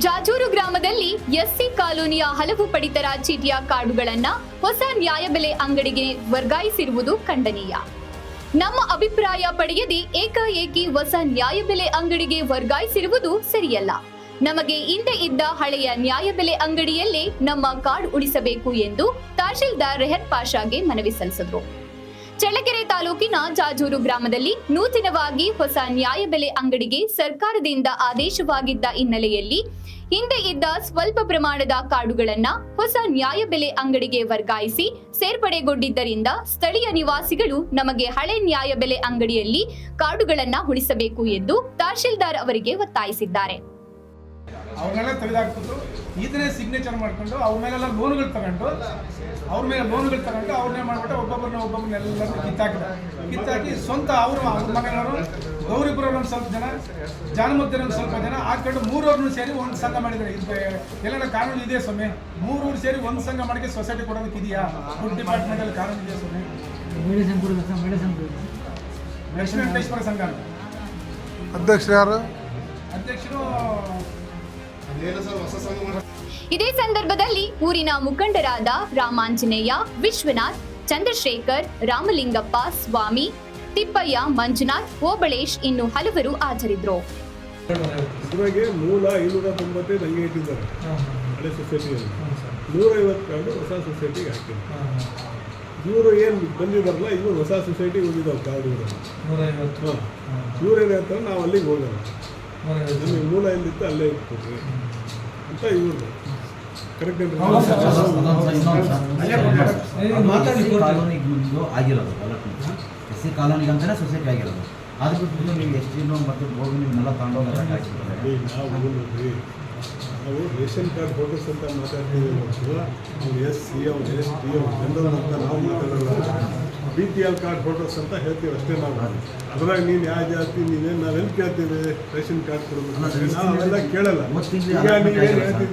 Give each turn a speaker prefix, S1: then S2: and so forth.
S1: ಜಾಜೂರು ಗ್ರಾಮದಲ್ಲಿ ಎಸ್ಸಿ ಕಾಲೋನಿಯ ಹಲವು ಪಡಿತರ ಚೀಟಿಯ ಕಾರ್ಡುಗಳನ್ನ ಹೊಸ ನ್ಯಾಯಬೆಲೆ ಅಂಗಡಿಗೆ ವರ್ಗಾಯಿಸಿರುವುದು ಖಂಡನೀಯ. ನಮ್ಮ ಅಭಿಪ್ರಾಯ ಪಡೆಯದೆ ಏಕಾಏಕಿ ಹೊಸ ನ್ಯಾಯಬೆಲೆ ಅಂಗಡಿಗೆ ವರ್ಗಾಯಿಸಿರುವುದು ಸರಿಯಲ್ಲ. ನಮಗೆ ಹಿಂದೆ ಇದ್ದ ಹಳೆಯ ನ್ಯಾಯಬೆಲೆ ಅಂಗಡಿಯಲ್ಲೇ ನಮ್ಮ ಕಾರ್ಡ್ ಉಳಿಸಬೇಕು ಎಂದು ತಹಶೀಲ್ದಾರ್ ರೆಹನ್ ಪಾಷಾಗೆ ಮನವಿ ಸಲ್ಲಿಸಿದರು. ಚಳ್ಳಕೆರೆ ತಾಲೂಕಿನ ಜಾಜೂರು ಗ್ರಾಮದಲ್ಲಿ ನೂತನವಾಗಿ ಹೊಸ ನ್ಯಾಯಬೆಲೆ ಅಂಗಡಿಗೆ ಸರ್ಕಾರದಿಂದ ಆದೇಶವಾಗಿದ್ದ ಹಿನ್ನೆಲೆಯಲ್ಲಿ ಹಿಂದೆ ಇದ್ದ ಸ್ವಲ್ಪ ಪ್ರಮಾಣದ ಕಾರ್ಡುಗಳನ್ನ ಹೊಸ ನ್ಯಾಯಬೆಲೆ ಅಂಗಡಿಗೆ ವರ್ಗಾಯಿಸಿ ಸೇರ್ಪಡೆಗೊಂಡಿದ್ದರಿಂದ ಸ್ಥಳೀಯ ನಿವಾಸಿಗಳು ನಮಗೆ ಹಳೆ ನ್ಯಾಯಬೆಲೆ ಅಂಗಡಿಯಲ್ಲಿ ಕಾರ್ಡುಗಳನ್ನ ಉಳಿಸಬೇಕು ಎಂದು ತಹಶೀಲ್ದಾರ್ ಅವರಿಗೆ ಒತ್ತಾಯಿಸಿದ್ದಾರೆ.
S2: ಅವ್ರನ್ನೆಲ್ಲ ತೆಗೆದಾಕ್ಬಿಟ್ಟು ಈತನೇ ಸಿಗ್ನೇಚರ್ ಮಾಡ್ಕೊಂಡು ಅವ್ರ ಮೇಲೆಲ್ಲ ಲೋನ್ಗಳು ತಗೊಂಡು ಅವ್ರನ್ನೇ ಮಾಡ್ಬಿಟ್ಟು ಒಬ್ಬೊಬ್ಬರನ್ನೆಲ್ಲರೂ ಕಿತ್ತಾಕಿ ಸ್ವಂತ ಅವ್ರ ಮನೆಯವರು ಗೌರಿಪುರವ್ರ ಸ್ವಲ್ಪ ಜನ ಜಾನಮುದ್ದಿನ ಸ್ವಲ್ಪ ಜನ ಹಾಕೊಂಡು ಮೂರವ್ರನ್ನೂ ಸೇರಿ ಒಂದು ಸಂಘ ಮಾಡಿದ್ದಾರೆ. ಎಲ್ಲ ಕಾನೂನು ಇದೆ ಸ್ವಾಮಿ, ಮೂರೂರು ಸೇರಿ ಒಂದು ಸಂಘ ಮಾಡಕ್ಕೆ ಸೊಸೈಟಿ ಕೊಡೋದಕ್ಕೆ ಇದೆಯಾ? ಫುಡ್ ಡಿಪಾರ್ಟ್ಮೆಂಟಲ್ಲಿ ಕಾನೂನು ಇದೆ ಸ್ವಾಮಿ. ಲಕ್ಷ್ಮೀ ವೆಂಕಟೇಶ್ವರ ಸಂಘ
S3: ಅಧ್ಯಕ್ಷರು ಯಾರು?
S2: ಅಧ್ಯಕ್ಷರು
S1: ಇದೇ ಸಂದರ್ಭದಲ್ಲಿ ಊರಿನ ಮುಖಂಡರಾದ ರಾಮಾಂಜನೇಯ, ವಿಶ್ವನಾಥ್, ಚಂದ್ರಶೇಖರ್, ರಾಮಲಿಂಗಪ್ಪ, ಸ್ವಾಮಿ, ತಿಪ್ಪಯ್ಯ, ಮಂಜುನಾಥ್, ಓಬಳೇಶ್ ಇನ್ನು ಹಲವರು ಹಾಜರಿದ್ದರು.
S4: ಇದ್ರಾಗೆ ಮೂಲ 595 ಹಂಗೆ ಇಟ್ಟಿದ್ದಾರೆ ಹಳೆ ಸೊಸೈಟಿಯಲ್ಲಿ. 150 ಕಾರ್ಡು ಹೊಸ ಸೊಸೈಟಿಗೆ ಹಾಕಿದ್ದಾರೆ. ಇವರು ಏನು ಬಂದಿದ್ದಾರಲ್ಲ ಇವರು ಹೊಸ ಸೊಸೈಟಿ ಹೋಗಿದ್ದಾವೆ ಕಾರ್ಡು. 150 ಇವ್ರೇನು ಹೇಳ್ತಾರೆ ನಾವು ಅಲ್ಲಿಗೆ ಹೋಗೋಣ, ನಮಗೆ ಮೂಲ ಎಲ್ಲಿತ್ತು ಅಲ್ಲೇ ಇಟ್ಕೊಡ್ರಿ ಅಂತ ಇವ್ರದ್ದು ಕರೆಕ್ಟ್
S5: ಕಾಲೋನಿಗೆ ಮುಂದೆ ಆಗಿರೋದು ಎಸ್ ಸಿ ಕಾಲೋನಿಗೆ ಅಂತಲೇ ಸೊಸೈಟಿ ಆಗಿರೋದು. ಅದು ಬಿಟ್ಟು ನೀವು ಎಷ್ಟು ಮತ್ತು ಹೋಗಿ ನಿಮ್ಮನ್ನೆಲ್ಲ ತಗೊಂಡೋಗಿ
S4: ನಾವು ರೇಷನ್ ಕಾರ್ಡ್ ಫೋಟೋಸ್ ಅಂತ ಮಾತಾಡ್ತೀವಿ. ಅವ್ರು ಎಸ್ ಸಿ ಅವ್ರು ಎಸ್ ಟಿ ಅವ್ರು ಜನರಲ್ ಅಂತ ನಾವು ಮಾತಾಡೋಲ್ಲ. BPL ಕಾರ್ಡ್ ಫೋಟೋಸ್ ಅಂತ ಹೇಳ್ತೀವಿ ಅಷ್ಟೇ ನಾವು. ಅದ್ರಾಗ ನೀನು ಯಾವ ಜಾತಿ ನೀವೇನು ನಾವೆಲ್ಲಿ ಕೇಳ್ತೀವಿ ರೇಷನ್ ಕಾರ್ಡ್ ಕೊಡಬೇಕು, ನಾವು ಅವೆಲ್ಲ ಕೇಳಲ್ಲ. ಈಗ ನೀವೇನು ಹೇಳ್ತೀವಿ